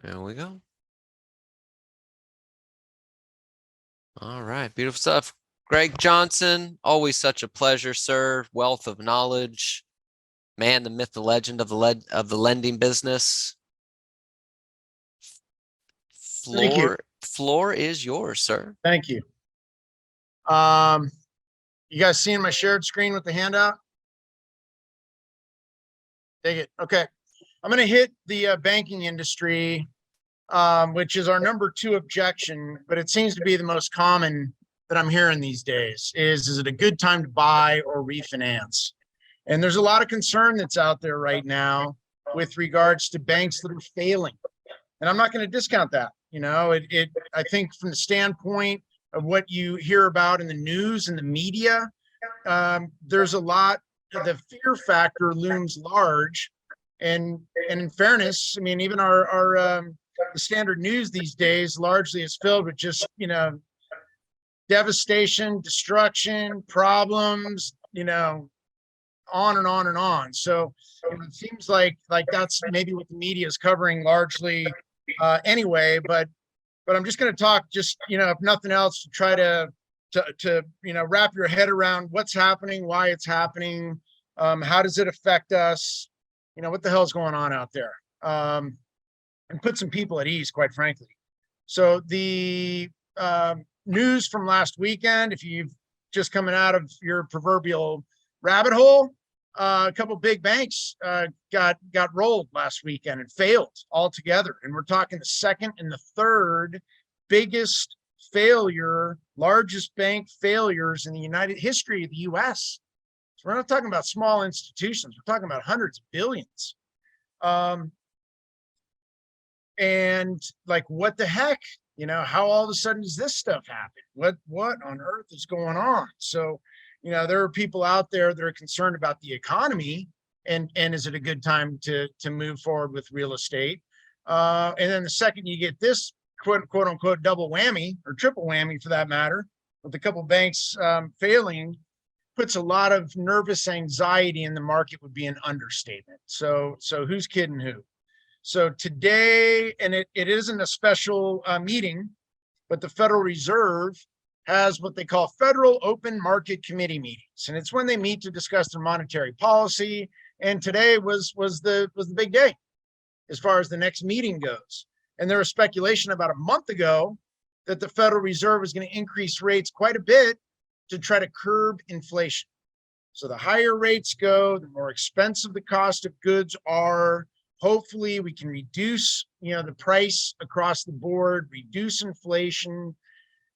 There we go. All right, beautiful stuff. Greg Johnson, always such a pleasure, sir. Wealth of knowledge, man, the myth, the legend of the lending business. Thank you. Floor is yours, sir. Thank you. You guys seeing my shared screen with the handout? Take it. Okay. I'm going to hit the banking industry, which is our number 2 objection, but it seems to be the most common that I'm hearing these days is it a good time to buy or refinance? And there's a lot of concern that's out there right now with regards to banks that are failing. And I'm not going to discount that. You know, I think from the standpoint of what you hear about in the news and the media, there's a lot, the fear factor looms large. And in fairness, I mean, even our the standard news these days largely is filled with just, you know, devastation, destruction, problems, you know, on and on and on. So it seems like that's maybe what the media is covering largely anyway. But I'm just going to talk, just, you know, if nothing else, to try to you know, wrap your head around what's happening, why it's happening, how does it affect us, you know, what the hell's going on out there, and put some people at ease, quite frankly. So the news from last weekend, if you've just coming out of your proverbial rabbit hole, a couple big banks got rolled last weekend and failed altogether. And we're talking the second and the third biggest failure, largest bank failures in the history of the U.S. So we're not talking about small institutions. We're talking about hundreds of billions. And like, what the heck? You know, how all of a sudden does this stuff happen? What on earth is going on? So, you know, there are people out there that are concerned about the economy and is it a good time to move forward with real estate? And then the second you get this quote unquote double whammy, or triple whammy for that matter, with a couple banks failing, puts a lot of nervous anxiety in the market, would be an understatement. So who's kidding who? So today, and it isn't a special meeting, but the Federal Reserve has what they call Federal Open Market Committee meetings. And it's when they meet to discuss their monetary policy. And today was the big day as far as the next meeting goes. And there was speculation about a month ago that the Federal Reserve was going to increase rates quite a bit to try to curb inflation. So the higher rates go, the more expensive the cost of goods are. Hopefully we can reduce, you know, the price across the board, reduce inflation,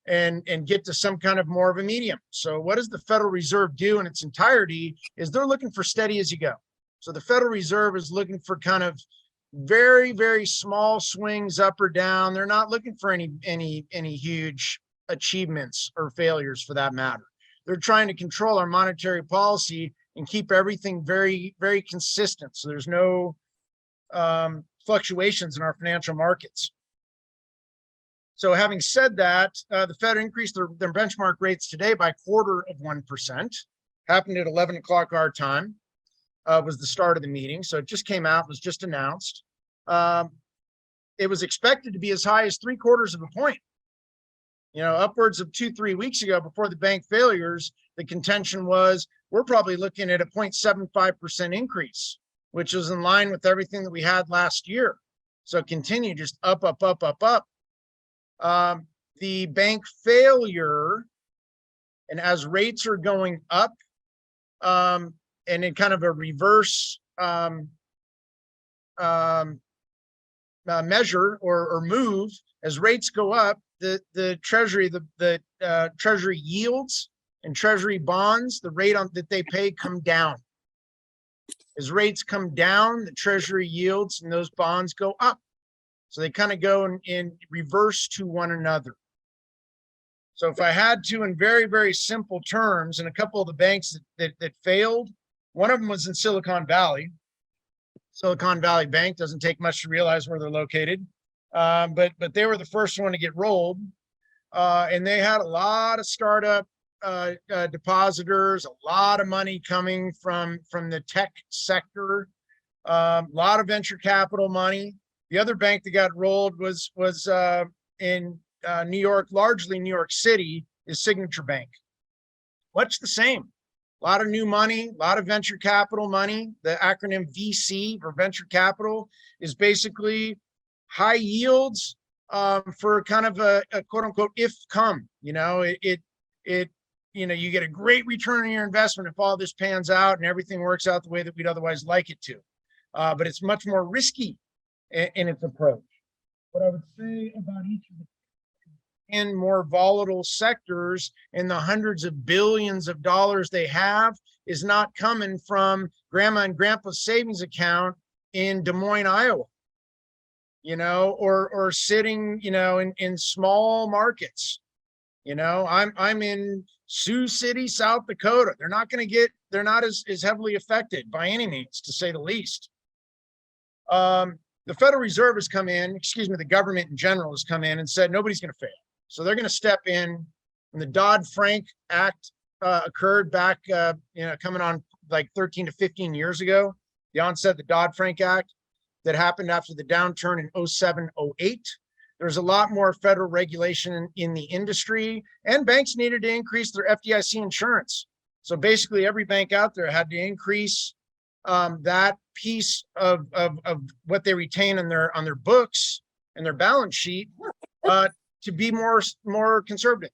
and get to some kind of more of a medium. So what does the Federal Reserve do in its entirety is they're looking for steady as you go. So the Federal Reserve is looking for kind of very, very small swings up or down. They're not looking for any huge achievements or failures for that matter. They're trying to control our monetary policy and keep everything very, very consistent. So there's no fluctuations in our financial markets. So having said that, the Fed increased their benchmark rates today by 0.25%. Happened at 11 o'clock our time, was the start of the meeting. So it just came out, was just announced. It was expected to be as high as 0.75 of a point. You know, upwards of 2-3 weeks ago, before the bank failures, the contention was we're probably looking at a 0.75% increase, which is in line with everything that we had last year. So continue just up. The bank failure, and as rates are going up, and in kind of a reverse measure or move, as rates go up, the treasury, the treasury yields and treasury bonds, the rate that they pay come down. As rates come down, the treasury yields and those bonds go up. So they kind of go in reverse to one another. So if I had to, in very, very simple terms, and a couple of the banks that failed, one of them was in Silicon Valley. Silicon Valley Bank, doesn't take much to realize where they're located. But they were the first one to get rolled. And they had a lot of startup depositors, a lot of money coming from the tech sector, a lot of venture capital money. The other bank that got rolled was in New York, largely New York City, is Signature Bank. Much the same. A lot of new money, a lot of venture capital money. The acronym VC for venture capital is basically high yields for kind of a quote unquote if come. You know, you get a great return on your investment if all this pans out and everything works out the way that we'd otherwise like it to. But it's much more risky in its approach. What I would say about each of the in more volatile sectors and the hundreds of billions of dollars they have is not coming from grandma and grandpa's savings account in Des Moines, Iowa, you know, or sitting, you know, in small markets. You know, I'm in Sioux City, South Dakota. They're not as heavily affected by any means, to say the least. The Federal Reserve has come in, the government in general has come in and said nobody's going to fail. So they're going to step in. When the Dodd-Frank Act occurred back, coming on like 13 to 15 years ago, the onset of the Dodd-Frank Act that happened after the downturn in 07, 08. There's a lot more federal regulation in the industry, and banks needed to increase their FDIC insurance. So basically every bank out there had to increase that piece of what they retain on their books and their balance sheet to be more conservative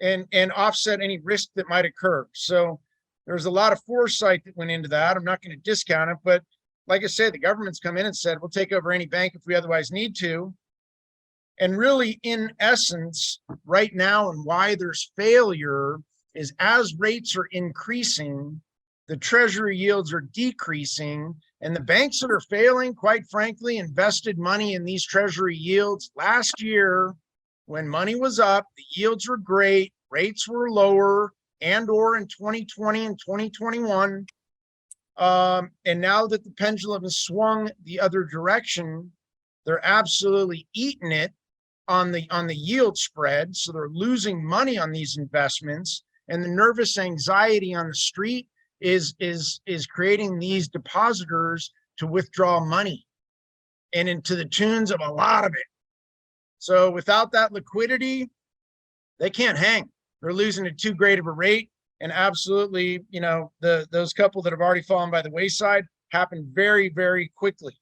and offset any risk that might occur. So there's a lot of foresight that went into that. I'm not going to discount it, but like I said, the government's come in and said, we'll take over any bank if we otherwise need to. And really, in essence, right now, and why there's failure is as rates are increasing, the treasury yields are decreasing, and the banks that are failing, quite frankly, invested money in these treasury yields last year. When money was up, the yields were great, rates were lower, or in 2020 and 2021. And now that the pendulum has swung the other direction, they're absolutely eating it on the yield spread. So they're losing money on these investments, and the nervous anxiety on the street is creating these depositors to withdraw money, and into the tunes of a lot of it. So without that liquidity, they can't hang. They're losing at too great of a rate. And absolutely, you know, those couple that have already fallen by the wayside happened very, very quickly.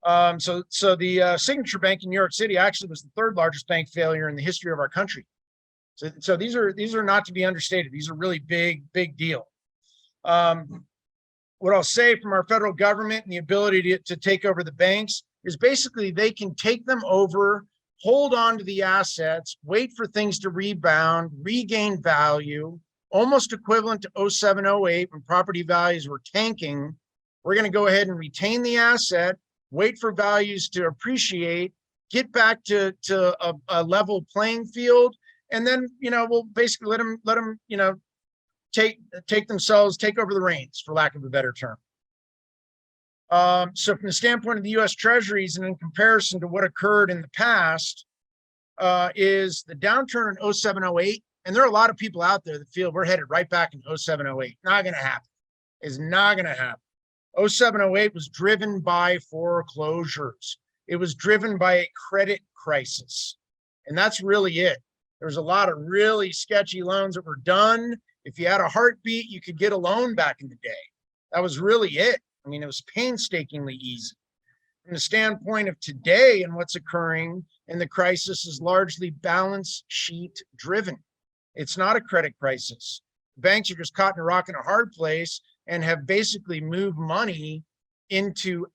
So the Signature Bank in New York City actually was the third largest bank failure in the history of our country. So these are not to be understated. These are really big deal. What I'll say from our federal government and the ability to take over the banks is basically they can take them over, hold on to the assets, wait for things to rebound, regain value, almost equivalent to 07, 08 when property values were tanking. We're going to go ahead and retain the asset, wait for values to appreciate, get back to a level playing field, and then, you know, we'll basically let them, you know, take over the reins, for lack of a better term. So from the standpoint of the U.S. Treasuries, and in comparison to what occurred in the past, is the downturn in 07, 08. And there are a lot of people out there that feel we're headed right back into 07, 08. Not going to happen. It's not going to happen. 07, 08 was driven by foreclosures. It was driven by a credit crisis. And that's really it. There's a lot of really sketchy loans that were done. If you had a heartbeat, you could get a loan back in the day. That was really it. I mean, it was painstakingly easy. From the standpoint of today and what's occurring, and the crisis is largely balance sheet driven. It's not a credit crisis. Banks are just caught in a rock and a hard place and have basically moved money into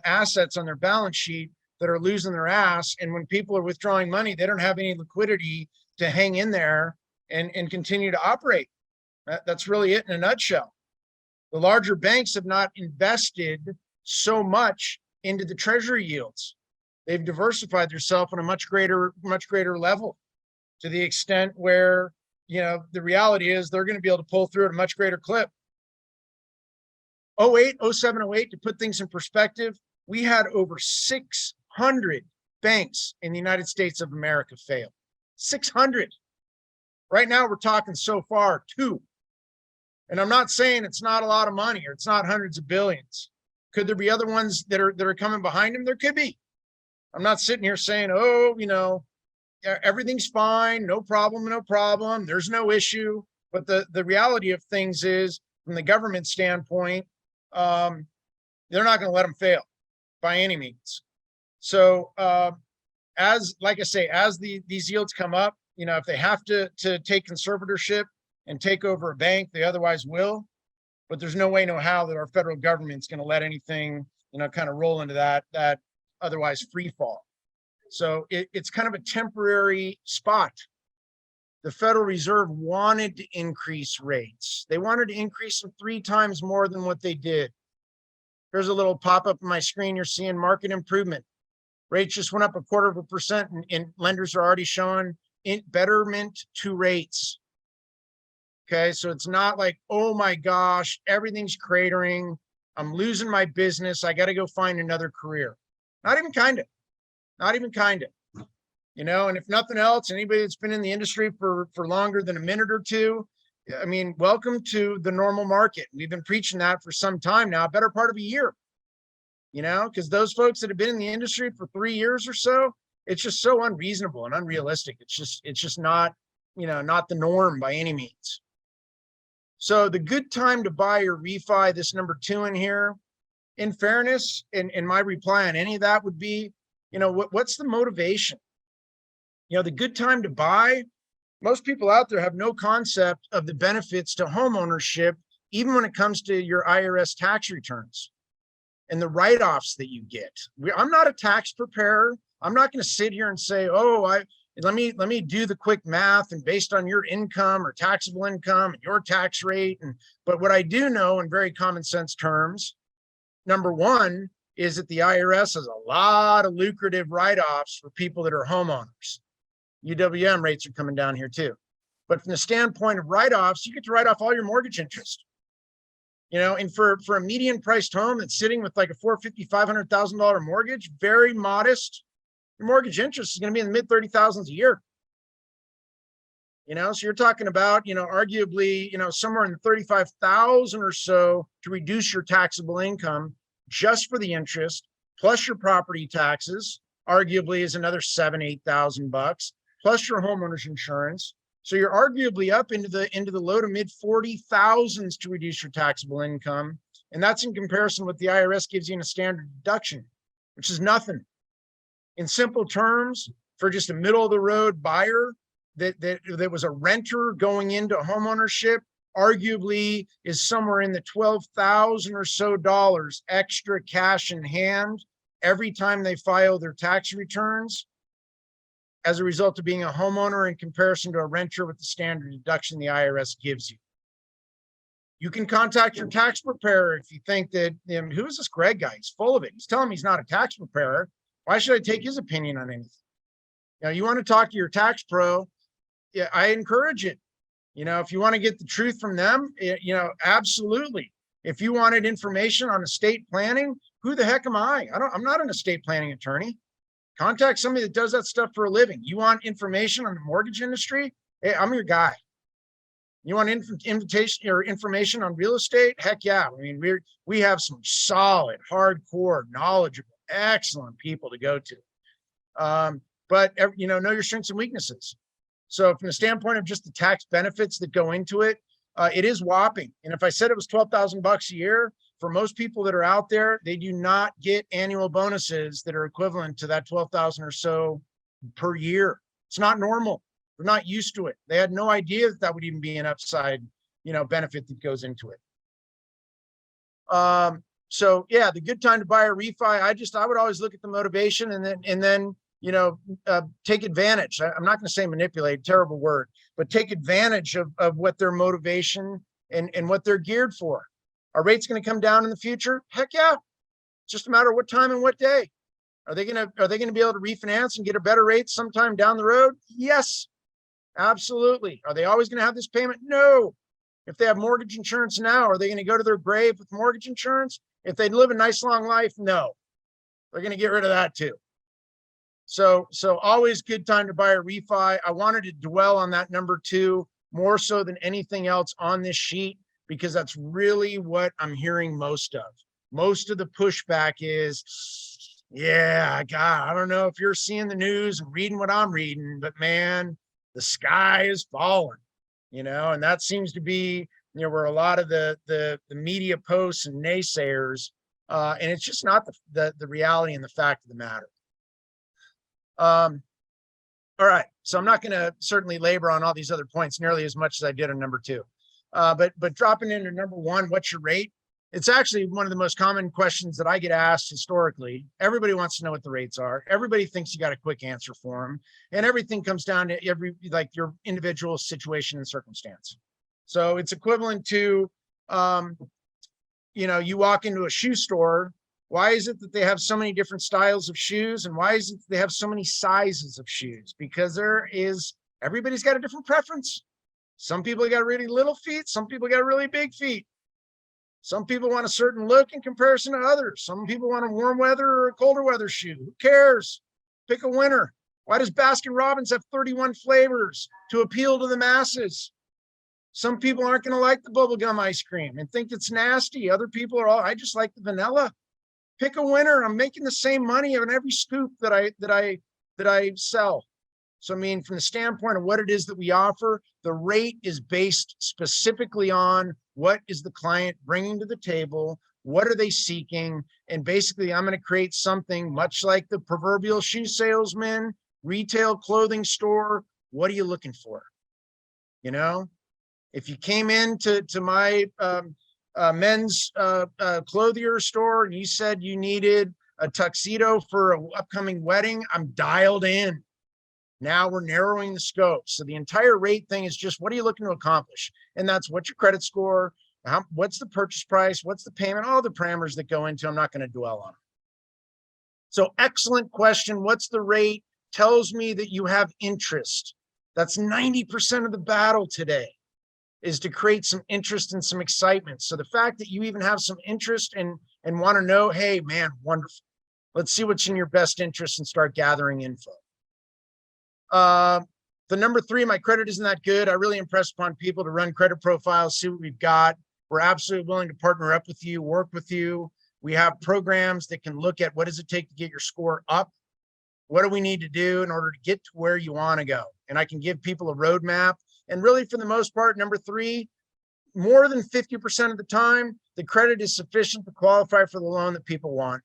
assets on their balance sheet that are losing their ass. And when people are withdrawing money, they don't have any liquidity to hang in there and continue to operate. That's really it in a nutshell. The larger banks have not invested so much into the treasury yields. They've diversified themselves on a much greater level, to the extent where, you know, the reality is they're going to be able to pull through at a much greater clip. 08, 07, 08, to put things in perspective, we had over 600 banks in the United States of America fail. 600. Right now, we're talking so far 2. And I'm not saying it's not a lot of money or it's not hundreds of billions. Could there be other ones that are coming behind him? There could be. I'm not sitting here saying, oh, everything's fine, no problem, no problem. There's no issue. But the reality of things is, from the government standpoint, they're not going to let them fail by any means. So, like I say, as these yields come up, if they have to take conservatorship and take over a bank, they otherwise will. But there's no way, no how that our federal government's going to let anything, kind of roll into that otherwise free fall. So it's kind of a temporary spot. The Federal Reserve wanted to increase rates. They wanted to increase them 3 times more than what they did. Here's a little pop-up on my screen. You're seeing market improvement. Rates just went up 0.25%, and lenders are already showing betterment to rates. Okay, so it's not like, oh my gosh, everything's cratering. I'm losing my business. I got to go find another career. Not even kind of. And if nothing else, anybody that's been in the industry for longer than a minute or two, I mean, welcome to the normal market. We've been preaching that for some time now, a better part of a year, because those folks that have been in the industry for 3 years or so, it's just so unreasonable and unrealistic. It's just not, not the norm by any means. So the good time to buy or refi, this number 2 in here, in fairness, in my reply on any of that would be, what's the motivation? The good time to buy, most people out there have no concept of the benefits to home ownership, even when it comes to your IRS tax returns and the write-offs that you get. I'm not a tax preparer. I'm not going to sit here and say, let me do the quick math and based on your income or taxable income and your tax rate. But what I do know in very common sense terms, number 1 is that the IRS has a lot of lucrative write-offs for people that are homeowners. UWM rates are coming down here too. But from the standpoint of write-offs, you get to write off all your mortgage interest. And for a median priced home that's sitting with like a $450,000, $500,000 mortgage, very modest, your mortgage interest is going to be in the mid 30,000s a year. So you're talking about, arguably, somewhere in the 35,000 or so to reduce your taxable income just for the interest, plus your property taxes, arguably is another $7,000-8,000, plus your homeowner's insurance. So you're arguably up into the low to mid 40,000s to reduce your taxable income. And that's in comparison with the IRS gives you in a standard deduction, which is nothing. In simple terms, for just a middle of the road buyer that was a renter going into homeownership, arguably is somewhere in the $12,000 or so extra cash in hand every time they file their tax returns as a result of being a homeowner in comparison to a renter with the standard deduction the IRS gives you. You can contact your tax preparer if you think that, who is this Greg guy? He's full of it. He's telling me he's not a tax preparer. Why should I take his opinion on anything? You want to talk to your tax pro, yeah, I encourage it. If you want to get the truth from them, absolutely. If you wanted information on estate planning, who the heck am I? I'm not an estate planning attorney. Contact somebody that does that stuff for a living. You want information on the mortgage industry? Hey, I'm your guy. You want invitation or information on real estate? Heck yeah. I mean, we have some solid, hardcore, knowledgeable, excellent people to go to. But know your strengths and weaknesses. So from the standpoint of just the tax benefits that go into it, it is whopping. And if I said it was $12,000 a year, for most people that are out there, they do not get annual bonuses that are equivalent to that $12,000 or so per year. It's not normal. They're not used to it. They had no idea that would even be an upside, benefit that goes into it. So yeah, the good time to buy a refi, I would always look at the motivation and then take advantage. I'm not going to say manipulate, terrible word, but take advantage of what their motivation and what they're geared for. Are rates going to come down in the future? Heck yeah. It's just a matter of what time and what day. Are they going to be able to refinance and get a better rate sometime down the road? Yes, absolutely. Are they always going to have this payment? No. If they have mortgage insurance now, are they going to go to their grave with mortgage insurance? If they live a nice long life, no. They're going to get rid of that too. So always good time to buy a refi. I wanted to dwell on that number 2 more so than anything else on this sheet, because that's really what I'm hearing most of. Most of the pushback is, yeah, God, I don't know if you're seeing the news and reading what I'm reading, but man, the sky is falling, and that seems to be, where a lot of the media posts and naysayers, and it's just not the reality and the fact of the matter. All right, so I'm not going to certainly labor on all these other points nearly as much as I did on number 2. But dropping into number 1, what's your rate? It's actually one of the most common questions that I get asked historically. Everybody wants to know what the rates are. Everybody thinks you got a quick answer for them, and everything comes down to your individual situation and circumstance. So it's equivalent to, you walk into a shoe store. Why is it that they have so many different styles of shoes? And why is it they have so many sizes of shoes? Because everybody's got a different preference. Some people got really little feet. Some people got really big feet. Some people want a certain look in comparison to others. Some people want a warm weather or a colder weather shoe. Who cares? Pick a winner. Why does Baskin Robbins have 31 flavors to appeal to the masses? Some people aren't going to like the bubblegum ice cream and think it's nasty. Other people I just like the vanilla. Pick a winner. I'm making the same money on every scoop that I sell. So, I mean, from the standpoint of what it is that we offer, the rate is based specifically on what is the client bringing to the table, what are they seeking, and basically I'm going to create something much like the proverbial shoe salesman, retail clothing store. What are you looking for? If you came into my men's clothier store and you said you needed a tuxedo for an upcoming wedding, I'm dialed in. Now we're narrowing the scope. So the entire rate thing is just, what are you looking to accomplish? And that's what's your credit score, what's the purchase price, what's the payment, all the parameters that go into. I'm not going to dwell on them. So excellent question. What's the rate? Tells me that you have interest. That's 90% of the battle today, is to create some interest and some excitement. So the fact that you even have some interest and want to know, hey, man, wonderful. Let's see what's in your best interest and start gathering info. The number 3, my credit isn't that good. I really impress upon people to run credit profiles, see what we've got. We're absolutely willing to partner up with you, work with you. We have programs that can look at what does it take to get your score up? What do we need to do in order to get to where you want to go? And I can give people a roadmap. And really, for the most part, number 3, more than 50% of the time, the credit is sufficient to qualify for the loan that people want.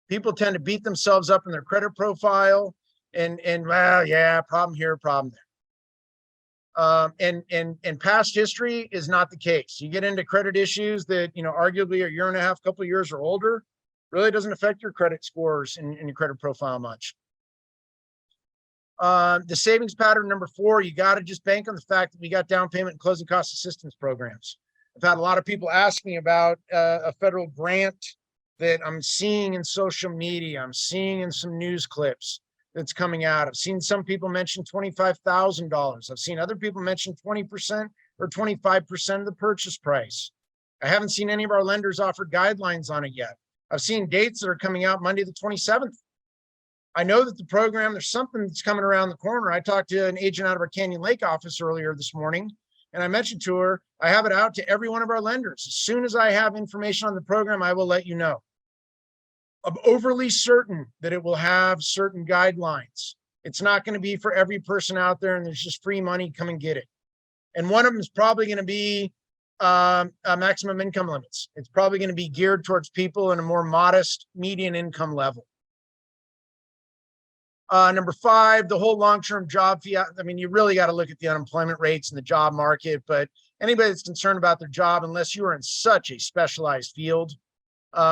People tend to beat themselves up in their credit profile and well, yeah, problem here, problem there. And past history is not the case. You get into credit issues that, arguably a year and a half, couple of years or older, really doesn't affect your credit scores and your credit profile much. The savings pattern number 4, you got to just bank on the fact that we got down payment and closing cost assistance programs. I've had a lot of people ask me about a federal grant that I'm seeing in social media. I'm seeing in some news clips that's coming out. I've seen some people mention $25,000. I've seen other people mention 20% or 25% of the purchase price. I haven't seen any of our lenders offer guidelines on it yet. I've seen dates that are coming out Monday the 27th. I know that the program, there's something that's coming around the corner. I talked to an agent out of our Canyon Lake office earlier this morning, and I mentioned to her, I have it out to every one of our lenders. As soon as I have information on the program, I will let you know. I'm overly certain that it will have certain guidelines. It's not going to be for every person out there, and there's just free money, come and get it. And one of them is probably going to be maximum income limits. It's probably going to be geared towards people in a more modest median income level. Number 5, the whole long-term job fee. I mean, you really got to look at the unemployment rates and the job market, but anybody that's concerned about their job, unless you are in such a specialized field,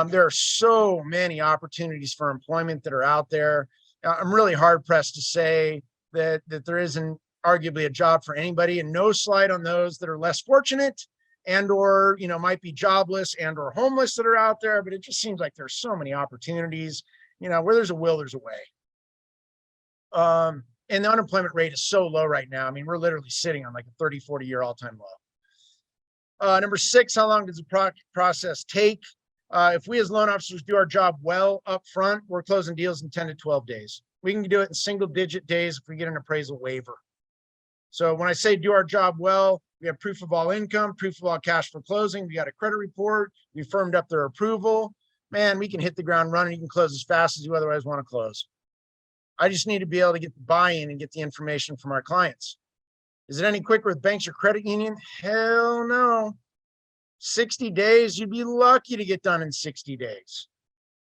there are so many opportunities for employment that are out there. I'm really hard pressed to say that there isn't arguably a job for anybody, and no slight on those that are less fortunate and or might be jobless and or homeless that are out there. But it just seems like there's so many opportunities. Where there's a will, there's a way. And the unemployment rate is so low right now. I mean, we're literally sitting on like a 30-40 year all-time low. Number 6, how long does the process take? If we as loan officers do our job well up front, we're closing deals in 10 to 12 days. We can do it in single digit days if we get an appraisal waiver. So when I say do our job well, we have proof of all income, proof of all cash for closing. We got a credit report. We firmed up their approval. Man, we can hit the ground running. You can close as fast as you otherwise want to close. I just need to be able to get the buy-in and get the information from our clients. Is it any quicker with banks or credit union? Hell no. 60 days, you'd be lucky to get done in 60 days.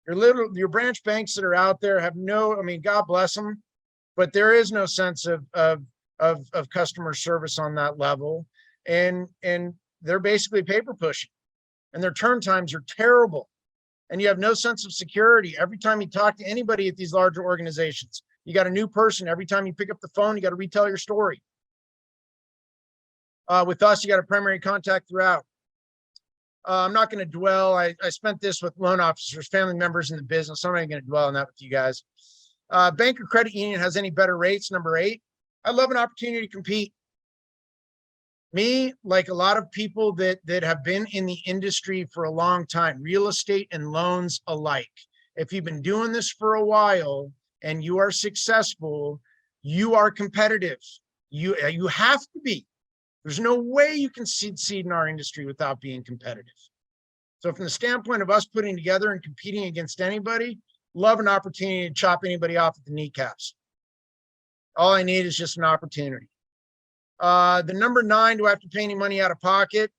Your branch banks that are out there have no, I mean, God bless them, but there is no sense of customer service on that level. And they're basically paper pushing, and their turn times are terrible. And you have no sense of security. Every time you talk to anybody at these larger organizations, you got a new person. Every time you pick up the phone, you got to retell your story. With us, you got a primary contact throughout. I'm not going to dwell. I spent this with loan officers, family members in the business. I'm not going to dwell on that with you guys. Bank or credit union has any better rates? Number 8. I love an opportunity to compete. Me, like a lot of people that have been in the industry for a long time, real estate and loans alike. If you've been doing this for a while and you are successful, you are competitive. You have to be. There's no way you can succeed in our industry without being competitive. So from the standpoint of us putting together and competing against anybody, love an opportunity to chop anybody off at the kneecaps. All I need is just an opportunity. The number 9, do I have to pay any money out of pocket?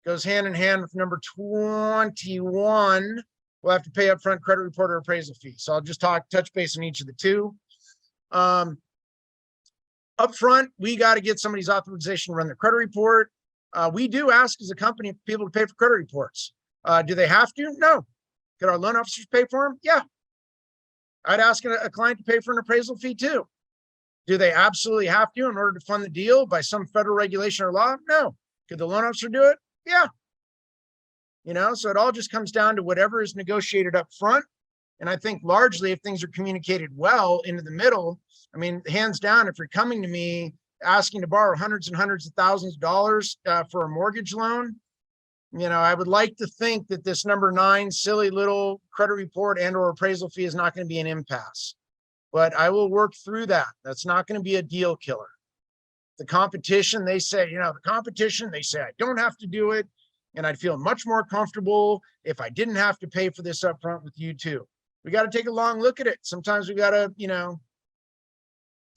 Goes hand in hand with number 21. We'll have to pay upfront credit report or appraisal fee. So I'll just touch base on each of the two. Upfront, we got to get somebody's authorization to run their credit report. We do ask as a company for people to pay for credit reports. Do they have to? No. Could our loan officers pay for them? Yeah. I'd ask a client to pay for an appraisal fee too. Do they absolutely have to in order to fund the deal by some federal regulation or law? No. Could the loan officer do it? Yeah. So it all just comes down to whatever is negotiated up front. And I think largely if things are communicated well into the middle, I mean, hands down, if you're coming to me asking to borrow hundreds and hundreds of thousands of dollars for a mortgage loan, I would like to think that this number 9 silly little credit report and or appraisal fee is not going to be an impasse. But I will work through that. That's not going to be a deal killer. The competition, they say, I don't have to do it. And I'd feel much more comfortable if I didn't have to pay for this upfront with you too. We got to take a long look at it. Sometimes we got to,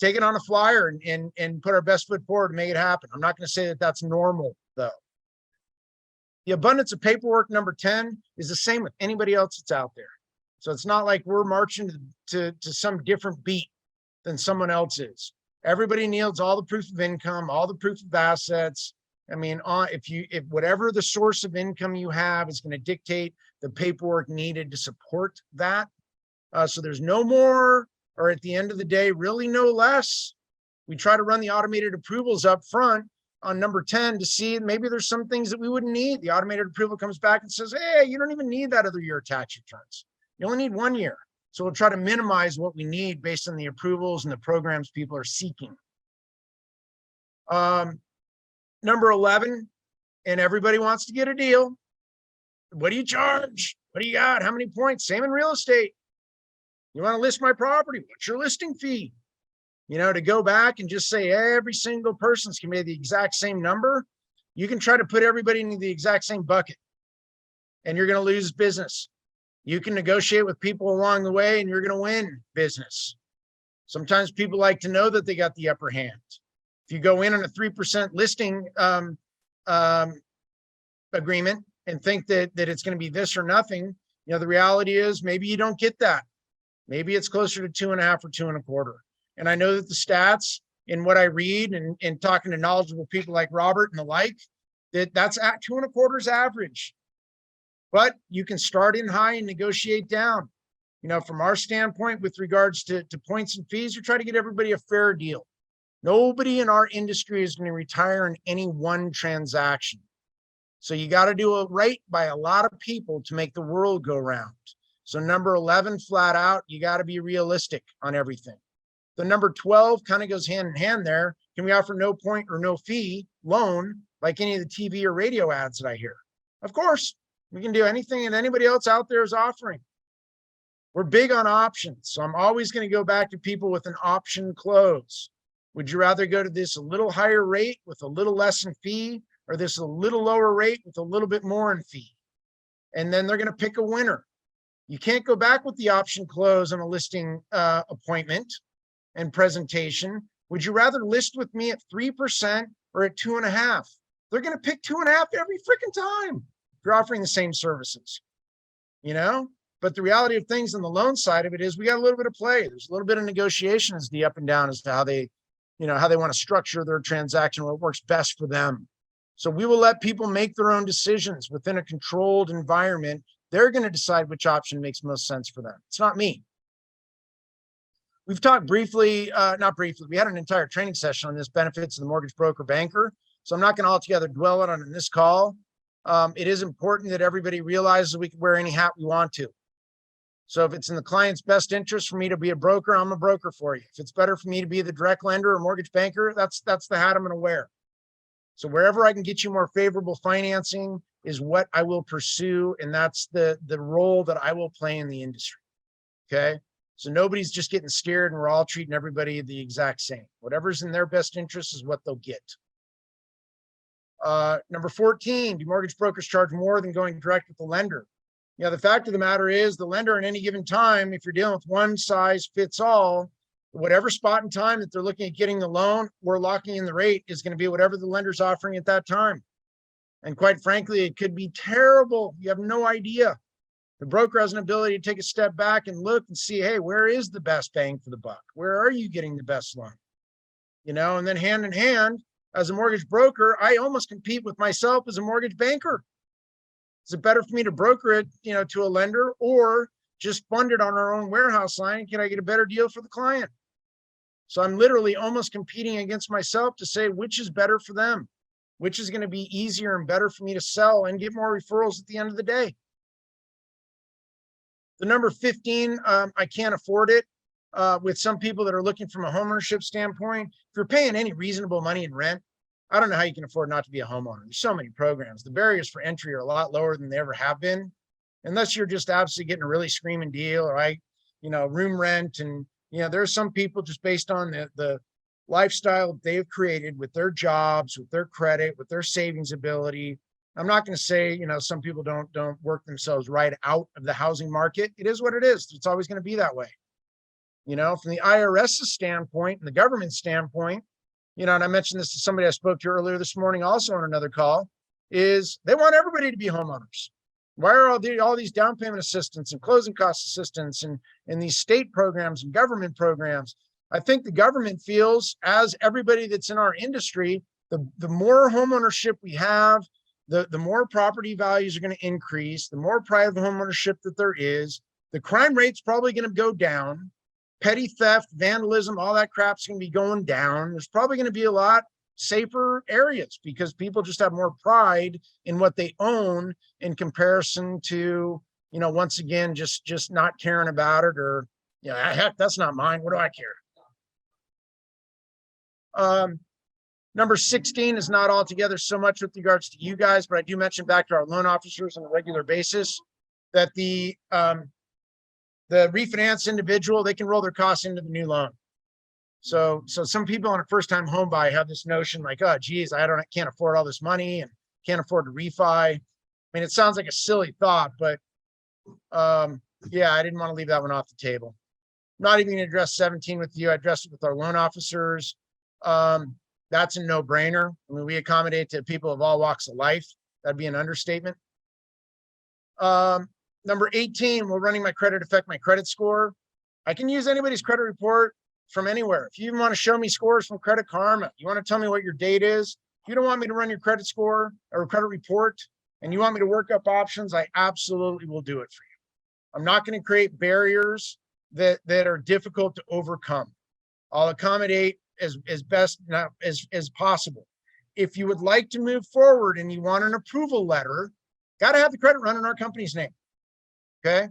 take it on a flyer and put our best foot forward to make it happen. I'm not going to say that that's normal though. The abundance of paperwork, number 10, is the same with anybody else that's out there. So it's not like we're marching to some different beat than someone else is. Everybody needs all the proof of income, all the proof of assets. I mean, if whatever the source of income you have is going to dictate the paperwork needed to support that. So there's no more, or at the end of the day, really no less. We try to run the automated approvals up front on number 10 to see maybe there's some things that we wouldn't need. The automated approval comes back and says, hey, you don't even need that other year of tax returns. You only need 1 year. So we'll try to minimize what we need based on the approvals and the programs people are seeking. Number 11, and everybody wants to get a deal. What do you charge? What do you got? How many points? Same in real estate. You want to list my property? What's your listing fee? To go back and just say every single person's can be the exact same number. You can try to put everybody into the exact same bucket and you're going to lose business. You can negotiate with people along the way and you're going to win business. Sometimes people like to know that they got the upper hand. If you go in on a 3% listing agreement and think that it's going to be this or nothing, the reality is maybe you don't get that. Maybe it's closer to 2.5 or 2.25. And I know that the stats in what I read and talking to knowledgeable people like Robert and the like, that's at 2.25 is average. But you can start in high and negotiate down. From our standpoint, with regards to points and fees, you try to get everybody a fair deal. Nobody in our industry is going to retire in any one transaction. So you got to do it right by a lot of people to make the world go round. So number 11, flat out, you got to be realistic on everything. The number 12 kind of goes hand in hand there. Can we offer no point or no fee loan like any of the TV or radio ads that I hear? Of course. We can do anything that anybody else out there is offering. We're big on options. So I'm always going to go back to people with an option close. Would you rather go to this a little higher rate with a little less in fee, or this a little lower rate with a little bit more in fee? And then they're going to pick a winner. You can't go back with the option close on a listing appointment and presentation. Would you rather list with me at 3% or at 2.5%? They're going to pick 2.5% every freaking time if you're offering the same services, you know? But the reality of things on the loan side of it is we got a little bit of play. There's a little bit of negotiation as the up and down as to how they, how they want to structure their transaction, what works best for them. So we will let people make their own decisions within a controlled environment. They're going to decide which option makes most sense for them. It's not me. We've talked briefly, not briefly, we had an entire training session on this, benefits of the mortgage broker banker. So I'm not going to altogether dwell on it in this call. It is important that everybody realizes we can wear any hat we want to. So if it's in the client's best interest for me to be a broker, I'm a broker for you. If it's better for me to be the direct lender or mortgage banker, that's the hat I'm going to wear. So wherever I can get you more favorable financing is what I will pursue. And that's the role that I will play in the industry. Okay. So nobody's just getting scared and we're all treating everybody the exact same. Whatever's in their best interest is what they'll get. Number 14, do mortgage brokers charge more than going direct with the lender? Yeah, the fact of the matter is the lender at any given time, if you're dealing with one size fits all, whatever spot in time that they're looking at getting the loan or locking in the rate is going to be whatever the lender's offering at that time. And quite frankly, it could be terrible. You have no idea. The broker has an ability to take a step back and look and see, hey, where is the best bang for the buck? Where are you getting the best loan? And then hand in hand, as a mortgage broker, I almost compete with myself as a mortgage banker. Is it better for me to broker it, to a lender or just fund it on our own warehouse line? Can I get a better deal for the client? So I'm literally almost competing against myself to say which is better for them, which is going to be easier and better for me to sell and get more referrals at the end of the day. The number 15, I can't afford it. With some people that are looking from a homeownership standpoint, if you're paying any reasonable money in rent, I don't know how you can afford not to be a homeowner. There's so many programs. The barriers for entry are a lot lower than they ever have been, unless you're just absolutely getting a really screaming deal, or room rent. And, there's some people just based on the lifestyle they've created with their jobs, with their credit, with their savings ability. I'm not going to say, some people don't work themselves right out of the housing market. It is what it is. It's always going to be that way. From the IRS's standpoint and the government standpoint, and I mentioned this to somebody I spoke to earlier this morning, also on another call, is they want everybody to be homeowners. Why are all these down payment assistance and closing cost assistance and these state programs and government programs? I think the government feels, as everybody that's in our industry, the more homeownership we have, the more property values are going to increase, the more private homeownership that there is, the crime rate's probably going to go down. Petty theft, vandalism, all that crap's going to be going down. There's probably going to be a lot safer areas because people just have more pride in what they own in comparison to, once again, just not caring about it, or, heck, that's not mine. What do I care? Number 16 is not altogether so much with regards to you guys, but I do mention back to our loan officers on a regular basis that the refinance individual, they can roll their costs into the new loan. So some people on a first-time home buy have this notion like, oh, geez, I can't afford all this money and can't afford to refi. I mean, it sounds like a silly thought, but yeah, I didn't want to leave that one off the table. Not even going to address 17 with you. I addressed it with our loan officers. That's a no-brainer. I mean, we accommodate to people of all walks of life. That'd be an understatement. Number 18, will running my credit affect my credit score? I can use anybody's credit report from anywhere. If you want to show me scores from Credit Karma, you want to tell me what your date is, if you don't want me to run your credit score or credit report and you want me to work up options, I absolutely will do it for you. I'm not going to create barriers that are difficult to overcome. I'll accommodate as best as possible. If you would like to move forward and you want an approval letter, got to have the credit run in our company's name. Okay.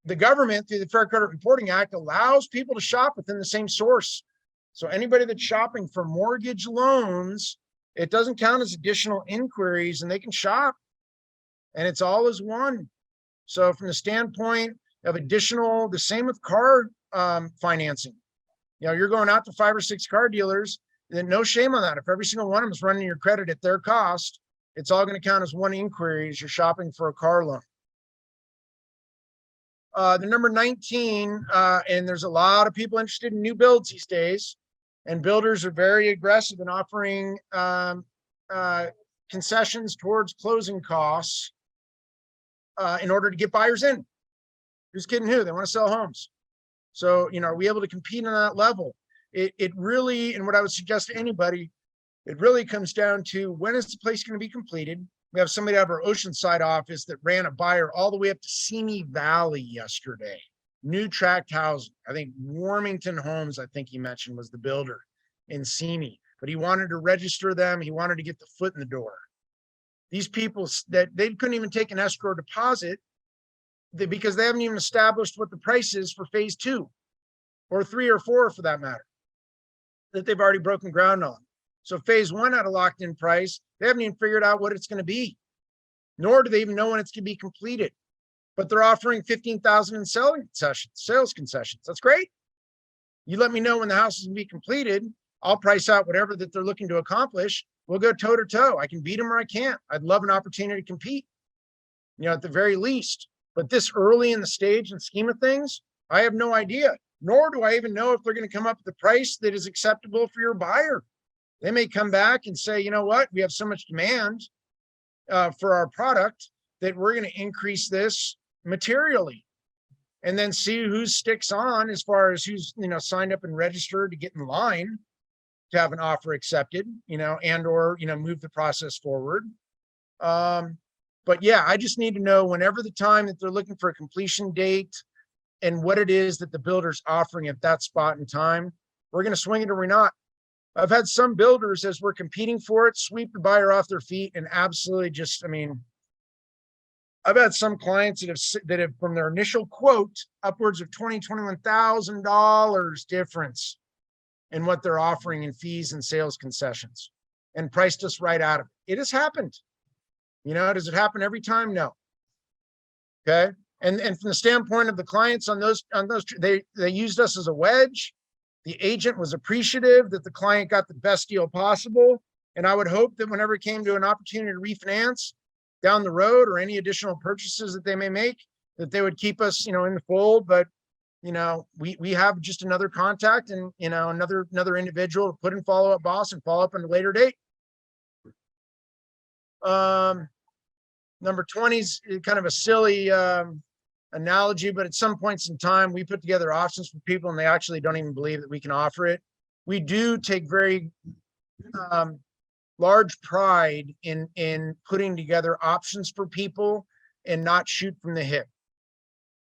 The government, through the Fair Credit Reporting Act, allows people to shop within the same source. So anybody that's shopping for mortgage loans, it doesn't count as additional inquiries and they can shop. and it's all as one. So from the standpoint of additional, the same with car financing. You're going out to 5 or 6 car dealers, then no shame on that. If every single one of them is running your credit at their cost, it's all going to count as one inquiry as you're shopping for a car loan. The number 19, and there's a lot of people interested in new builds these days, and builders are very aggressive in offering concessions towards closing costs in order to get buyers in. Who's kidding who? They want to sell homes. So, are we able to compete on that level? It really, and what I would suggest to anybody, it really comes down to, when is the place going to be completed? We have somebody out of our Oceanside office that ran a buyer all the way up to Simi Valley yesterday. New tract housing. I think Warmington Homes, I think he mentioned, was the builder in Simi. But he wanted to register them. He wanted to get the foot in the door. These people, that they couldn't even take an escrow deposit because they haven't even established what the price is for phase 2 or 3 or 4 for that matter, that they've already broken ground on. So phase 1 had a locked in price. They haven't even figured out what it's going to be, nor do they even know when it's going to be completed. But they're offering $15,000 in sales concessions. That's great. You let me know when the house is going to be completed. I'll price out whatever that they're looking to accomplish. We'll go toe to toe. I can beat them or I can't. I'd love an opportunity to compete, at the very least. But this early in the stage and scheme of things, I have no idea, nor do I even know if they're going to come up with a price that is acceptable for your buyer. They may come back and say, you know what, we have so much demand for our product that we're going to increase this materially, and then see who sticks on as far as who's, signed up and registered to get in line to have an offer accepted, and or, move the process forward. But yeah, I just need to know whenever the time that they're looking for a completion date and what it is that the builder's offering at that spot in time. We're going to swing it or we're not. I've had some builders, as we're competing for it, sweep the buyer off their feet and absolutely just, I've had some clients that have from their initial quote upwards of $21,000 difference in what they're offering in fees and sales concessions, and priced us right out of it. It has happened. Does it happen every time? No. Okay. And from the standpoint of the clients on those, they used us as a wedge. The agent was appreciative that the client got the best deal possible. And I would hope that whenever it came to an opportunity to refinance down the road or any additional purchases that they may make, that they would keep us, in the fold. But, we have just another contact and, another individual to put in follow-up boss and follow up on a later date. Number 20 is kind of a silly analogy, but at some points in time, we put together options for people and they actually don't even believe that we can offer it. We do take very large pride in putting together options for people and not shoot from the hip.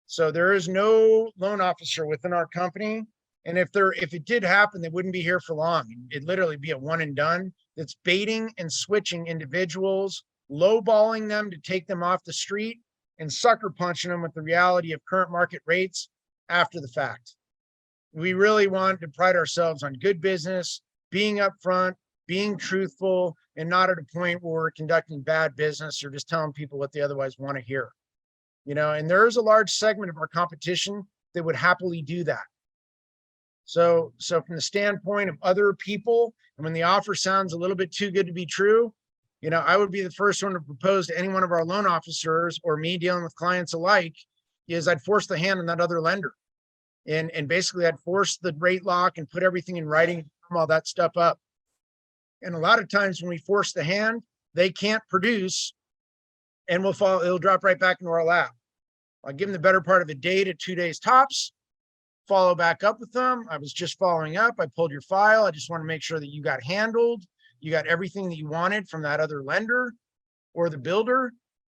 So there is no loan officer within our company. And if it did happen, they wouldn't be here for long. It'd literally be a one and done. That's baiting and switching individuals, lowballing them to take them off the street, and sucker punching them with the reality of current market rates after the fact. We really want to pride ourselves on good business, being upfront, being truthful, and not at a point where we're conducting bad business or just telling people what they otherwise want to hear. And there's a large segment of our competition that would happily do that. So from the standpoint of other people, and when the offer sounds a little bit too good to be true, I would be the first one to propose to any one of our loan officers or me dealing with clients alike, is I'd force the hand on that other lender. And basically I'd force the rate lock and put everything in writing, all that stuff up. And a lot of times when we force the hand, they can't produce, and it'll drop right back into our lap. I'll give them the better part of a day to 2 days tops, follow back up with them. I was just following up. I pulled your file. I just want to make sure that you got handled. You got everything that you wanted from that other lender or the builder.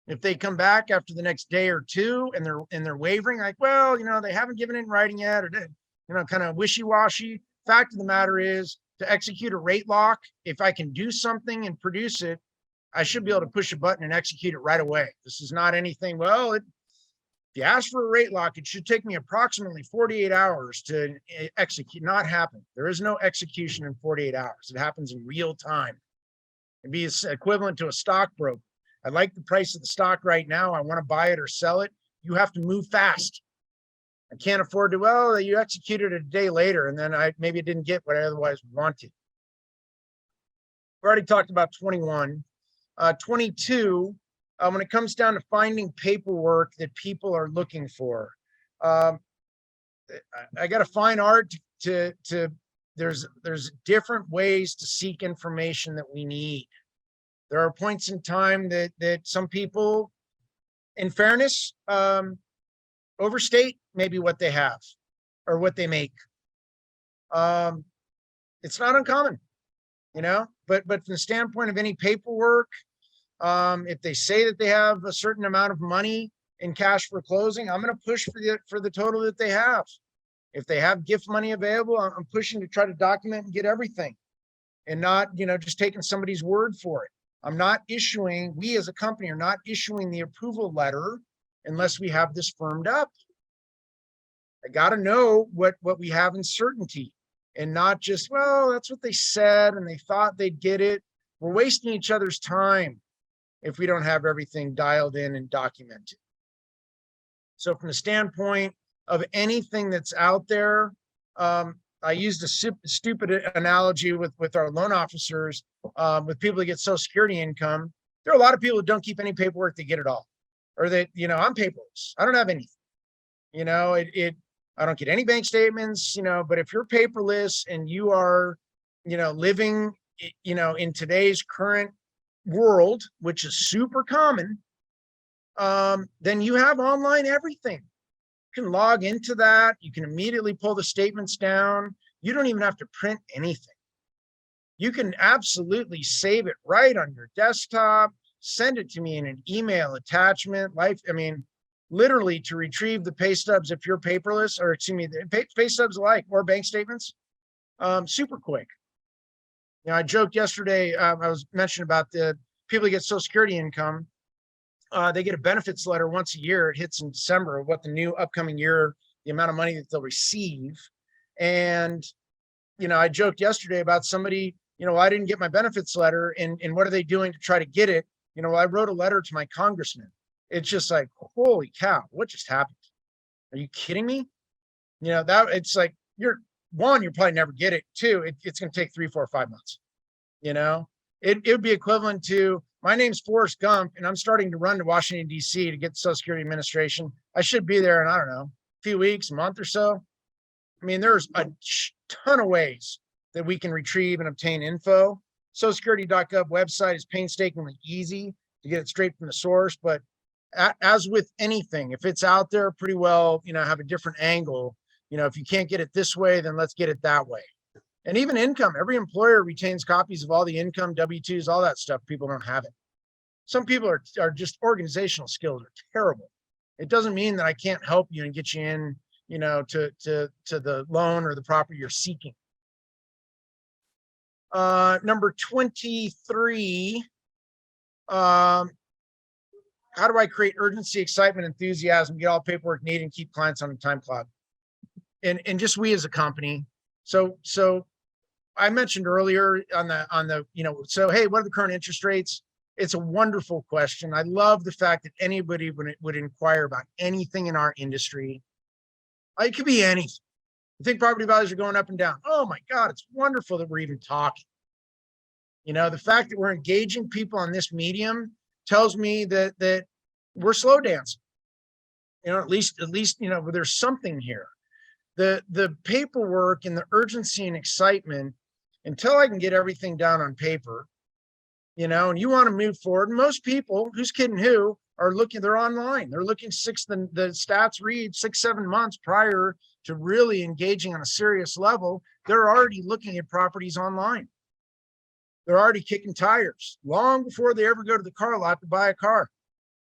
If they come back after the next day or two and they're wavering, like, well, they haven't given it in writing yet, or kind of wishy-washy. Fact of the matter is, to execute a rate lock, if I can do something and produce it, I should be able to push a button and execute it right away. This is not anything, if you ask for a rate lock, it should take me approximately 48 hours to execute. Not happen. There is no execution in 48 hours. It happens in real time. It'd be equivalent to a stockbroker. I like the price of the stock right now. I want to buy it or sell it. You have to move fast. I can't afford to, well, you executed it a day later and then I maybe didn't get what I otherwise wanted. We already talked about 21. 22, when it comes down to finding paperwork that people are looking for. I got to find art to there's different ways to seek information that we need. There are points in time that some people, in fairness, overstate maybe what they have or what they make. It's not uncommon, but from the standpoint of any paperwork, if they say that they have a certain amount of money in cash for closing, I'm going to push for the total that they have. If they have gift money available, I'm pushing to try to document and get everything and not, just taking somebody's word for it. We as a company are not issuing the approval letter unless we have this firmed up. I got to know what we have in certainty and not just, well, that's what they said and they thought they'd get it. We're wasting each other's time if we don't have everything dialed in and documented. So from the standpoint of anything that's out there, I used a stupid analogy with our loan officers, with people that get Social Security income. There are a lot of people that don't keep any paperwork, they get it all. Or that, I'm paperless. I don't have anything. I don't get any bank statements, but if you're paperless and you are, living, in today's current world, which is super common, then you have online everything. You can log into that. You can immediately pull the statements down. You don't even have to print anything. You can absolutely save it right on your desktop, send it to me in an email attachment. Literally to retrieve the pay stubs if you're paperless, or the pay stubs alike, or bank statements, super quick. I joked yesterday, I was mentioning about the people that get Social Security income. They get a benefits letter once a year. It hits in December of what the new upcoming year, the amount of money that they'll receive. And, I joked yesterday about somebody, I didn't get my benefits letter and what are they doing to try to get it? I wrote a letter to my congressman. It's just like, holy cow, what just happened? Are you kidding me? That it's like, you'll probably never get it. Two, it's going to take 3, 4, 5 months. It would be equivalent to, my name's Forrest Gump and I'm starting to run to Washington, D.C. to get the Social Security Administration. I should be there in, I don't know, a few weeks, a month or so. There's a ton of ways that we can retrieve and obtain info. SocialSecurity.gov website is painstakingly easy to get it straight from the source. But as with anything, if it's out there, pretty well, have a different angle. If you can't get it this way, then let's get it that way. And even income, every employer retains copies of all the income, W-2s, all that stuff. People don't have it. Some people are just organizational skills are terrible. It doesn't mean that I can't help you and get you in, to the loan or the property you're seeking. Number 23, how do I create urgency, excitement, enthusiasm, get all paperwork needed, and keep clients on a time clock? And just we as a company. So I mentioned earlier on the, so, hey, what are the current interest rates? It's a wonderful question. I love the fact that anybody would inquire about anything in our industry. It could be anything. I think property values are going up and down. Oh my God, it's wonderful that we're even talking. The fact that we're engaging people on this medium tells me that we're slow dancing. At least, there's something here. The paperwork and the urgency and excitement, until I can get everything down on paper, and you want to move forward. Most people, who's kidding who, are looking, they're online. They're looking the stats read 6-7 months prior to really engaging on a serious level. They're already looking at properties online. They're already kicking tires long before they ever go to the car lot to buy a car.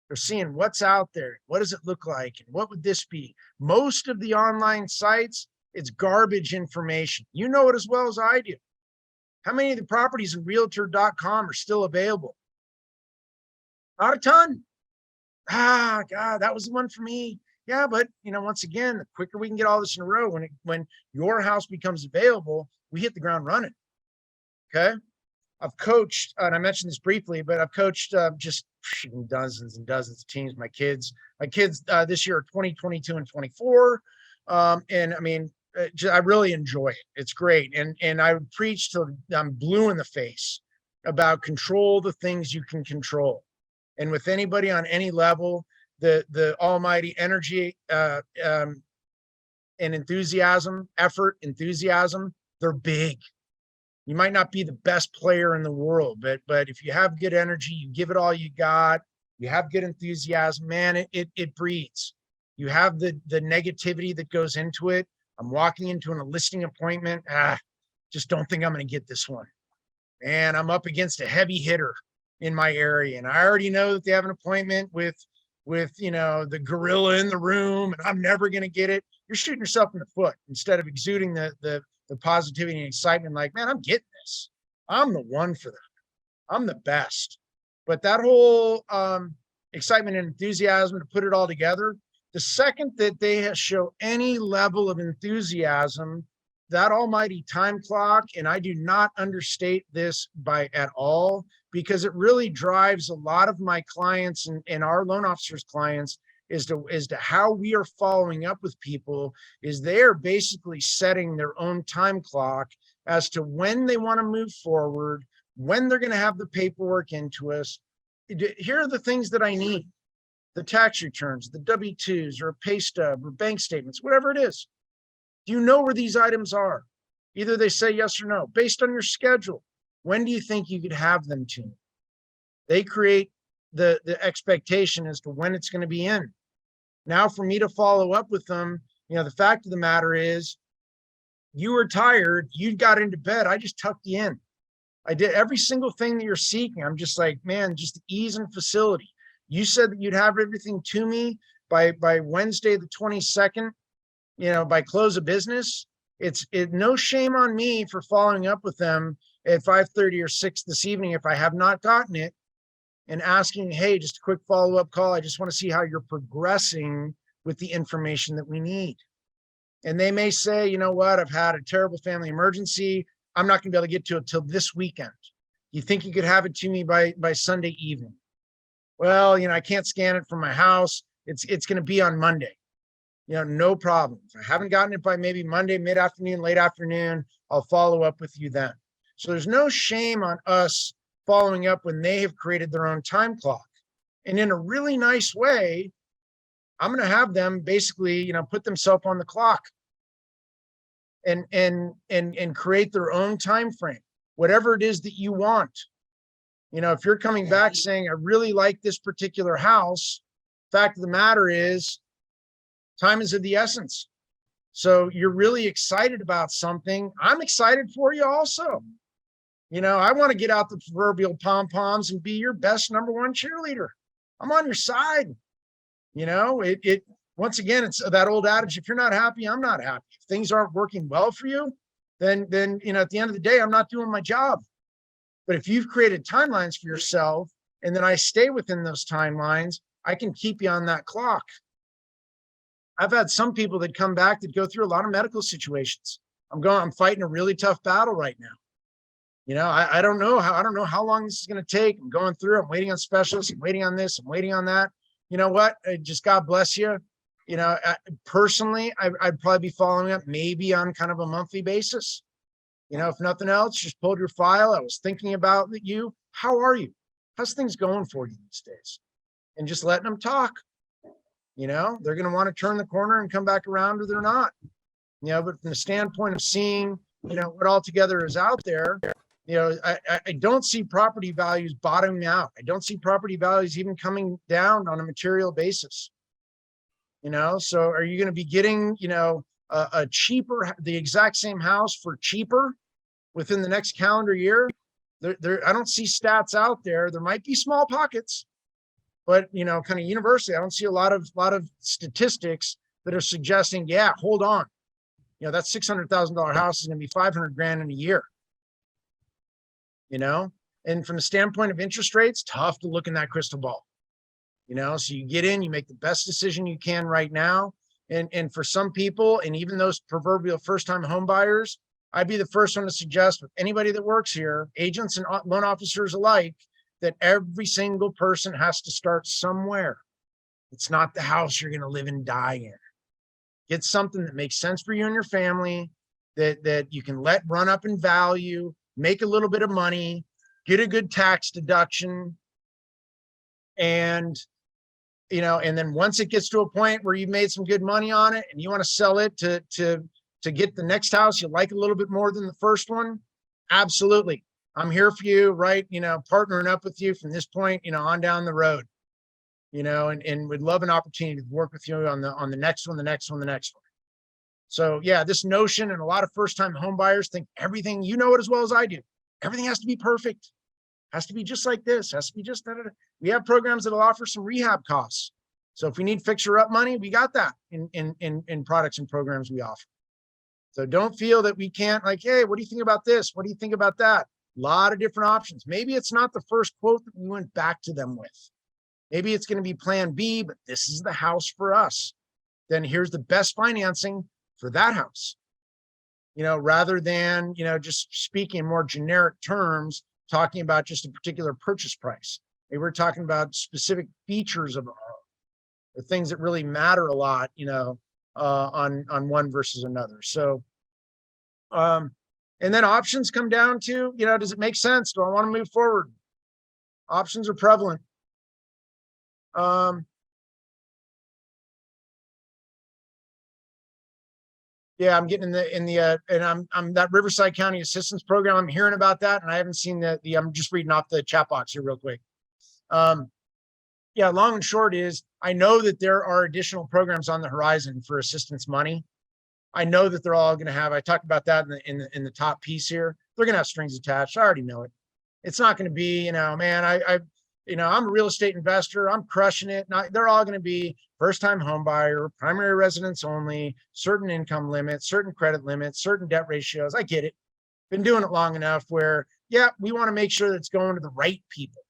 They're seeing what's out there. What does it look like? And what would this be? Most of the online sites, it's garbage information. You know it as well as I do. How many of the properties in realtor.com are still available? Not a ton. God, that was the one for me. Yeah, but once again, the quicker we can get all this in a row, when your house becomes available, we hit the ground running. Okay. I've coached, and I mentioned this briefly, but I've coached just dozens and dozens of teams. My kids this year are 20, 22, and 24. And I mean, I really enjoy it. It's great. And I would preach till I'm blue in the face about control the things you can control. And with anybody on any level, the almighty energy and enthusiasm, they're big. You might not be the best player in the world, but if you have good energy, you give it all you got, you have good enthusiasm, man, it breeds. You have the negativity that goes into it. I'm walking into a listing appointment. Just don't think I'm going to get this one. And I'm up against a heavy hitter in my area. And I already know that they have an appointment with the gorilla in the room, and I'm never going to get it. You're shooting yourself in the foot instead of exuding the positivity and excitement. Like, man, I'm getting this. I'm the one for them. I'm the best. But that whole excitement and enthusiasm to put it all together, the second that they show any level of enthusiasm, that almighty time clock, and I do not understate this at all, because it really drives a lot of my clients and our loan officers' clients as to how we are following up with people, is they're basically setting their own time clock as to when they want to move forward, when they're going to have the paperwork into us. Here are the things that I need: the tax returns, the W-2s, or a pay stub, or bank statements, whatever it is. Do you know where these items are? Either they say yes or no. Based on your schedule, when do you think you could have them to me? They create the expectation as to when it's going to be in. Now, for me to follow up with them, the fact of the matter is, you were tired, you got into bed, I just tucked you in. I did every single thing that you're seeking. I'm just like, man, just ease and facility. You said that you'd have everything to me by Wednesday the 22nd, by close of business. It's no shame on me for following up with them at 5:30 or 6 this evening if I have not gotten it, and asking, hey, just a quick follow-up call. I just want to see how you're progressing with the information that we need. And they may say, you know what, I've had a terrible family emergency. I'm not going to be able to get to it till this weekend. You think you could have it to me by Sunday evening? Well, I can't scan it from my house. It's going to be on Monday. No problem. If I haven't gotten it by maybe Monday, mid-afternoon, late afternoon, I'll follow up with you then. So there's no shame on us following up when they have created their own time clock. And in a really nice way, I'm going to have them basically, put themselves on the clock and create their own time frame, whatever it is that you want. If you're coming back saying, I really like this particular house, fact of the matter is, time is of the essence. So you're really excited about something. I'm excited for you also. I want to get out the proverbial pom-poms and be your best number one cheerleader. I'm on your side. Once again, it's that old adage, if you're not happy, I'm not happy. If things aren't working well for you, then at the end of the day, I'm not doing my job. But if you've created timelines for yourself, and then I stay within those timelines, I can keep you on that clock. I've had some people that come back that go through a lot of medical situations. I'm fighting a really tough battle right now. I don't know how long this is going to take. I'm going through, I'm waiting on specialists, I'm waiting on this, I'm waiting on that. You know what? Just God bless you. Personally, I'd probably be following up maybe on kind of a monthly basis. If nothing else, just pulled your file. I was thinking about you. How are you? How's things going for you these days? And just letting them talk. They're going to want to turn the corner and come back around, or they're not. But from the standpoint of seeing, what altogether is out there, I don't see property values bottoming out. I don't see property values even coming down on a material basis. So are you going to be getting, a cheaper, the exact same house for cheaper within the next calendar year? I don't see stats out there. There might be small pockets, but kind of universally, I don't see a lot of statistics that are suggesting, yeah, hold on. That $600,000 house is going to be $500,000 in a year. And from the standpoint of interest rates, tough to look in that crystal ball. So you get in, you make the best decision you can right now. And for some people, and even those proverbial first-time home buyers, I'd be the first one to suggest with anybody that works here, agents and loan officers alike, that every single person has to start somewhere. It's not the house you're going to live and die in. Get something that makes sense for you and your family, that you can let run up in value, make a little bit of money, get a good tax deduction. And, and then once it gets to a point where you've made some good money on it and you want to sell it to get the next house you like a little bit more than the first one, absolutely. I'm here for you, right? Partnering up with you from this point, on down the road, and would love an opportunity to work with you on the next one, the next one, the next one. So yeah, this notion, and a lot of first-time home buyers think everything, it as well as I do. Everything has to be perfect. Has to be just like this, has to be just that. We have programs that'll offer some rehab costs. So if we need fixer-up money, we got that in products and programs we offer. So don't feel that we can't, like, hey, what do you think about this? What do you think about that? A lot of different options. Maybe it's not the first quote that we went back to them with. Maybe it's going to be plan B, but this is the house for us. Then here's the best financing for that house. Rather than, just speaking in more generic terms, talking about just a particular purchase price. Maybe we're talking about specific features of a home, or things that really matter a lot, on one versus another. So, and then options come down to, does it make sense? Do I want to move forward? Options are prevalent. Yeah, I'm getting and I'm that Riverside County Assistance Program. I'm hearing about that, and I haven't seen I'm just reading off the chat box here real quick. Yeah, long and short is, I know that there are additional programs on the horizon for assistance money. I know that they're all going to have, I talked about that in the top piece here. They're going to have strings attached. I already know it. It's not going to be, man, I'm a real estate investor. I'm crushing it. They're all going to be first-time home buyer, primary residence only, certain income limits, certain credit limits, certain debt ratios. I get it. Been doing it long enough where, yeah, we want to make sure that it's going to the right people.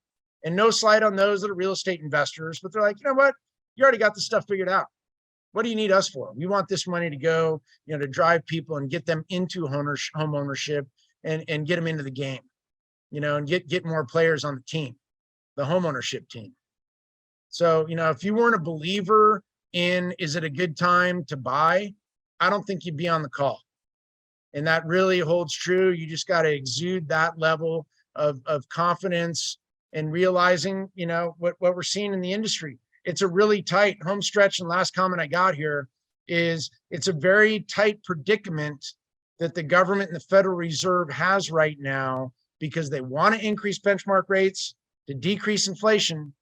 And no slight on those that are real estate investors, but they're like, you know what? You already got the stuff figured out. What do you need us for? We want this money to go, to drive people and get them into home ownership and get them into the game, and get more players on the team, the home ownership team. So, if you weren't a believer in, is it a good time to buy? I don't think you'd be on the call. And that really holds true. You just got to exude that level of confidence and realizing, what we're seeing in the industry. It's a really tight home stretch. And last comment I got here is, it's a very tight predicament that the government and the Federal Reserve has right now, because they want to increase benchmark rates to decrease inflation.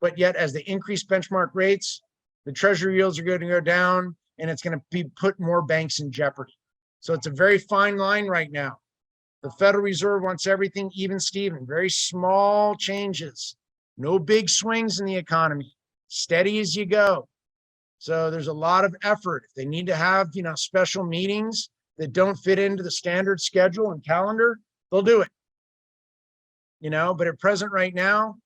But yet, as they increase benchmark rates, the treasury yields are going to go down, and it's going to put more banks in jeopardy. So it's a very fine line right now. The Federal Reserve wants everything even Steven, very small changes, no big swings in the economy, steady as you go. So there's a lot of effort. If they need to have, special meetings that don't fit into the standard schedule and calendar, they'll do it. But at present right now,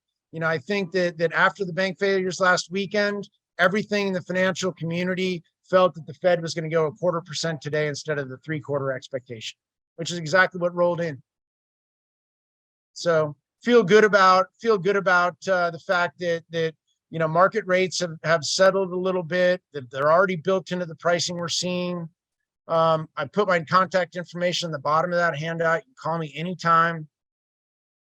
I think that after the bank failures last weekend, everything in the financial community felt that the Fed was going to go 0.25% today instead of the 3/4 expectation, which is exactly what rolled in. So feel good about the fact that market rates have settled a little bit, that they're already built into the pricing we're seeing. I put my contact information on the bottom of that handout. You can call me anytime.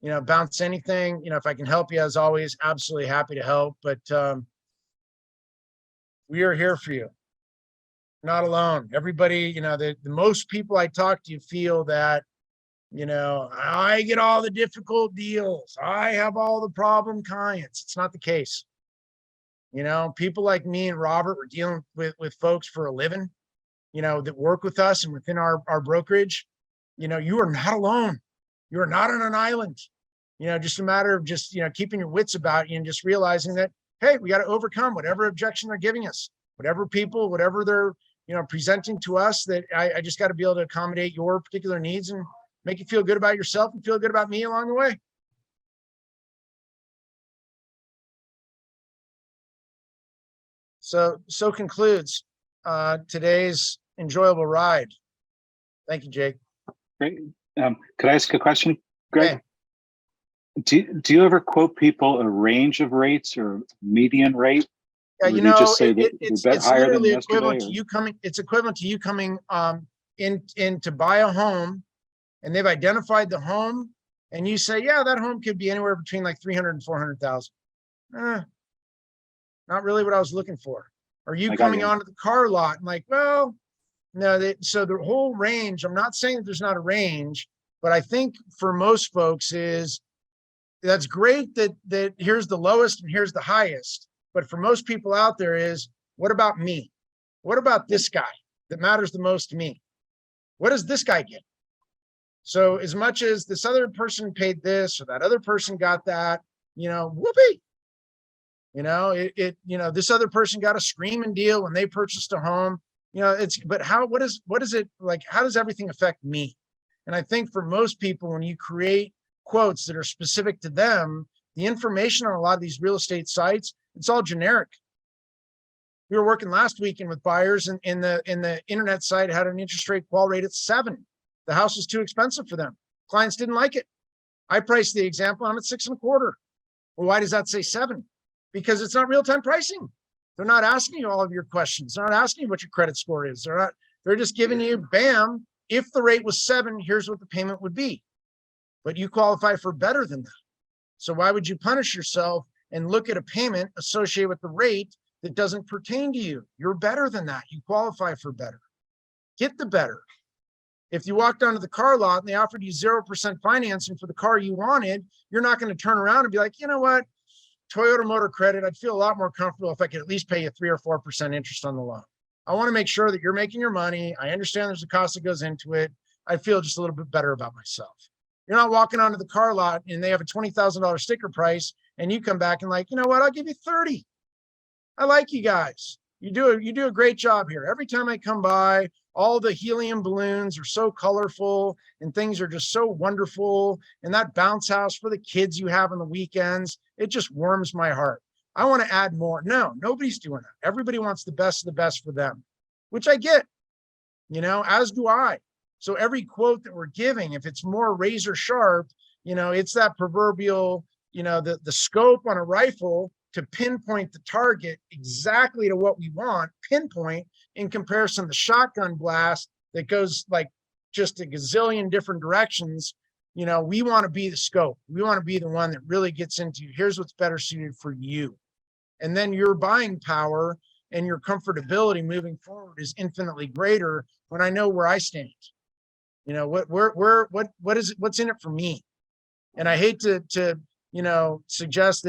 Bounce anything. If I can help you, as always, absolutely happy to help. But we are here for you. Not alone. Everybody, the most people I talk to feel that, I get all the difficult deals. I have all the problem clients. It's not the case. People like me and Robert, we're dealing with folks for a living, that work with us and within our brokerage. You are not alone. You are not on an island. Just a matter of just, keeping your wits about you and just realizing that, hey, we got to overcome whatever objection they're giving us, whatever they're, presenting to us, that I just got to be able to accommodate your particular needs and make you feel good about yourself and feel good about me along the way. So concludes today's enjoyable ride. Thank you, Jake. Great. Could I ask a question, Greg? Okay. Do you ever quote people a range of rates or median rate? Yeah, Or you do you know, just say that it's they're higher than literally yesterday? equivalent to you coming. It's equivalent to you coming in to buy a home, and they've identified the home, and you say, yeah, that home could be anywhere between like 300 and 400,000. Not really what I was looking for. Are you coming onto the car lot and like, well, no, so the whole range, I'm not saying that there's not a range, but I think for most folks is that's great that here's the lowest and here's the highest. But for most people out there is, what about me? What about this guy that matters the most to me? What does this guy get? So as much as this other person paid this or that other person got that, whoopee. This other person got a screaming deal when they purchased a home. But what is it like? How does everything affect me? And I think for most people, when you create quotes that are specific to them, the information on a lot of these real estate sites, it's all generic. We were working last weekend with buyers, and in the internet site had an interest rate qual rate at 7. The house was too expensive for them. Clients didn't like it. I priced the example. I'm at 6.25. Well, why does that say 7? Because it's not real-time pricing. They're not asking you all of your questions. They're not asking you what your credit score is. They're just giving you, bam, if the rate was 7, here's what the payment would be. But you qualify for better than that. So why would you punish yourself and look at a payment associated with the rate that doesn't pertain to you? You're better than that. You qualify for better. Get the better. If you walked onto the car lot and they offered you 0% financing for the car you wanted, you're not going to turn around and be like, you know what? Toyota Motor Credit, I'd feel a lot more comfortable if I could at least pay you 3 or 4% interest on the loan. I want to make sure that you're making your money. I understand there's a cost that goes into it. I feel just a little bit better about myself. You're not walking onto the car lot and they have a $20,000 sticker price and you come back and like, you know what? I'll give you 30. I like you guys. You do a great job here. Every time I come by, all the helium balloons are so colorful and things are just so wonderful. And that bounce house for the kids you have on the weekends, it just warms my heart. I want to add more. No, nobody's doing that. Everybody wants the best of the best for them, which I get, as do I. So every quote that we're giving, if it's more razor sharp, it's that proverbial, the scope on a rifle to pinpoint the target exactly to what we want, pinpoint, in comparison to the shotgun blast that goes like just a gazillion different directions. We want to be the scope. We want to be the one that really gets into, here's what's better suited for you. And then your buying power and your comfortability moving forward is infinitely greater when I know where I stand. What is it? What's in it for me? And I hate to suggest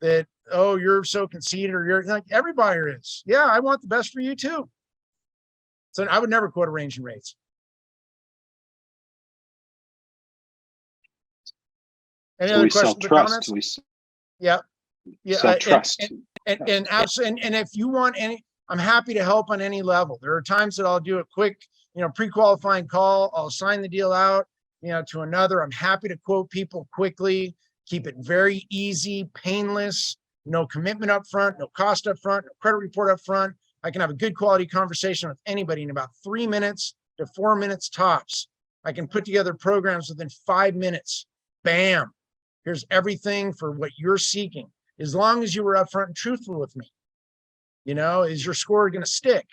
that, oh, you're so conceited, or you're like, every buyer is. Yeah, I want the best for you too. So I would never quote a range in rates. Any other questions or comments? Yeah. Sell trust. And absolutely. And if you want any, I'm happy to help on any level. There are times that I'll do a quick, pre-qualifying call. I'll sign the deal out, to another. I'm happy to quote people quickly, keep it very easy, painless, no commitment up front, no cost up front, no credit report up front. I can have a good quality conversation with anybody in about 3 minutes to 4 minutes tops. I can put together programs within 5 minutes. Bam. Here's everything for what you're seeking. As long as you were upfront and truthful with me, is your score going to stick?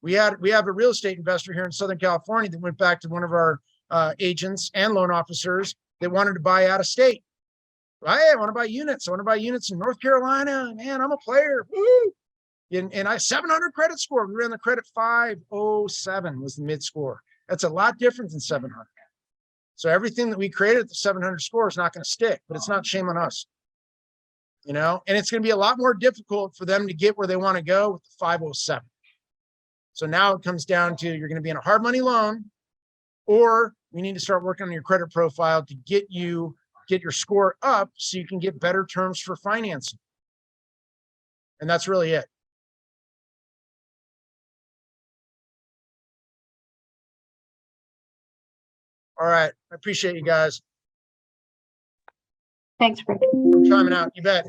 We have a real estate investor here in Southern California that went back to one of our agents and loan officers that wanted to buy out of state. I want to buy units. I want to buy units in North Carolina. Man, I'm a player. Woo! And I 700 credit score. We ran the credit 507 was the mid score. That's a lot different than 700. So everything that we created at the 700 score is not going to stick, but it's not shame on us. And it's going to be a lot more difficult for them to get where they want to go with the 507. So now it comes down to, you're going to be in a hard money loan, or we need to start working on your credit profile to get your score up so you can get better terms for financing. And that's really it. All right. I appreciate you guys. Thanks, Greg. I'm chiming out. You bet.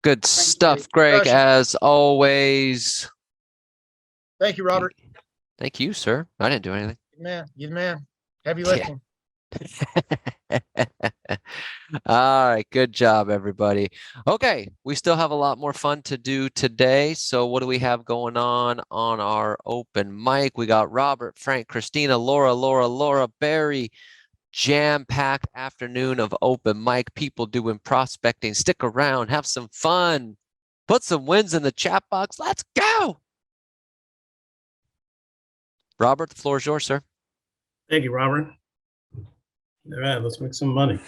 Good stuff, Greg, as always. Thank you, Robert. Thank you, sir. I didn't do anything. man. You the man. Heavy Yeah. lifting. All right, good job, everybody. Okay, we still have a lot more fun to do today. So what do we have going on our open mic? We got Robert, Frank, Christina, Laura, Barry. Jam-packed afternoon of open mic. People doing prospecting. Stick around, have some fun. Put some wins in the chat box. Let's go. Robert, the floor is yours, sir. Thank you, Robert. All right, let's make some money.